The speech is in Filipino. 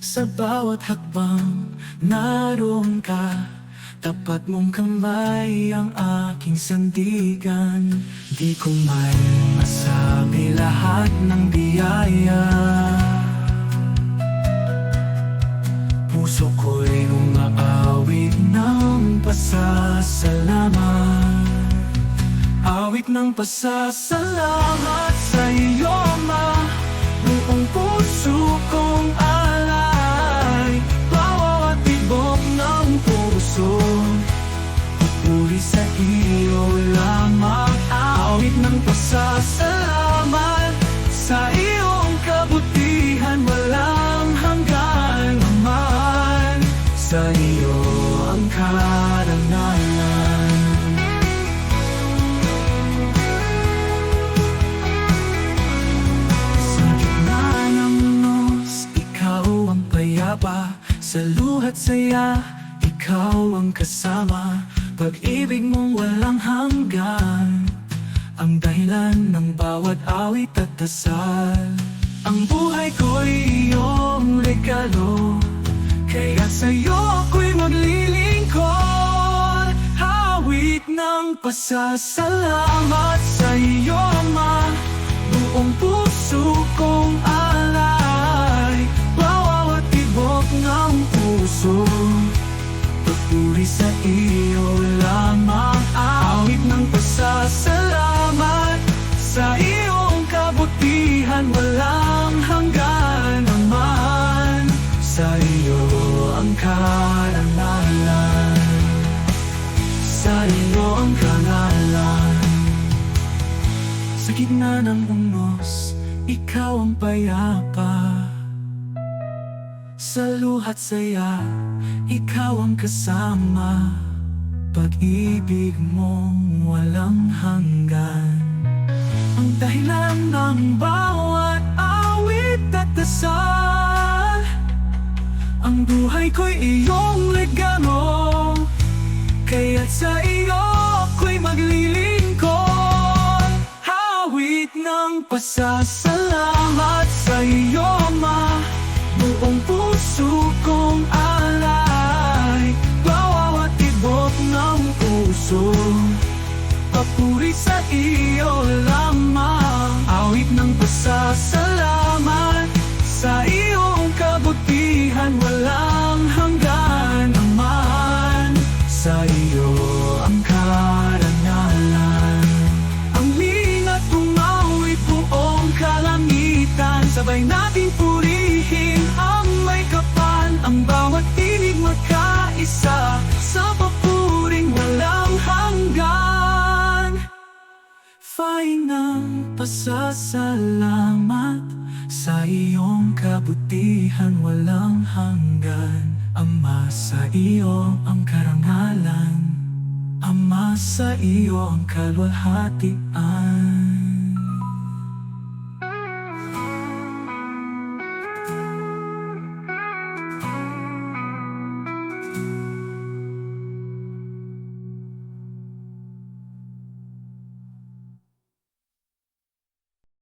sa bawat hakbang. Naroon ka, tapat mong kamay ang aking sandigan. Di ko may masabi lahat ng biyaya. Puso ko'y umaawit ng pasasalamat. Awit ng pasasalamat sa iyo, Ama. Buong puso kong alay, bawat tibok ng puso, papuri sa iyo lamang. Awit ng pasasalamat sa iyong kabutihan, walang hanggan naman. Sa iyo ang karangalan. Sa luhat saya, ikaw ang kasama. Pag-ibig mong walang hanggan, ang dahilan ng bawat awit at dasal. Ang buhay ko'y iyong regalo, kaya sa'yo ako'y maglilingkod. Awit ng pasasalamat sa iyo, Ama. Buong puso kong alay, ng puso, papuri sa iyo lamang. Awit ng pasasalamat sa iyong kabutihan, walang hanggan naman. Sa iyo ang karangalan, sa iyo ang karangalan. Sa gitna ng unos, ikaw ang payapa. Sa luhat saya, ikaw ang kasama. Pag-ibig mong walang hanggan, ang dahilan ng bawat awit at dasal. Ang buhay ko'y iyong regalo, kaya't sa iyo ako'y maglilingkod. Awit ng pasasalamat sa iyo, Ama. Buong puso kong alay, bawat tibok ng puso, papuri sa iyo lamang. Awit ng pasasalamat sa iyong kabutihan, walang hanggan naman. Sa iyo ang karangalan. Ang lingat umawit buong kalangitan, sabay nating purihin ang may kapal. Ang bawat tinig magkaisa sa papuring walang hanggan. Faing ng pasasalamat sa iyong kabutihan, walang hanggan. Ama, sa iyo ang karangalan. Ama, sa iyo ang kaluwalhatian.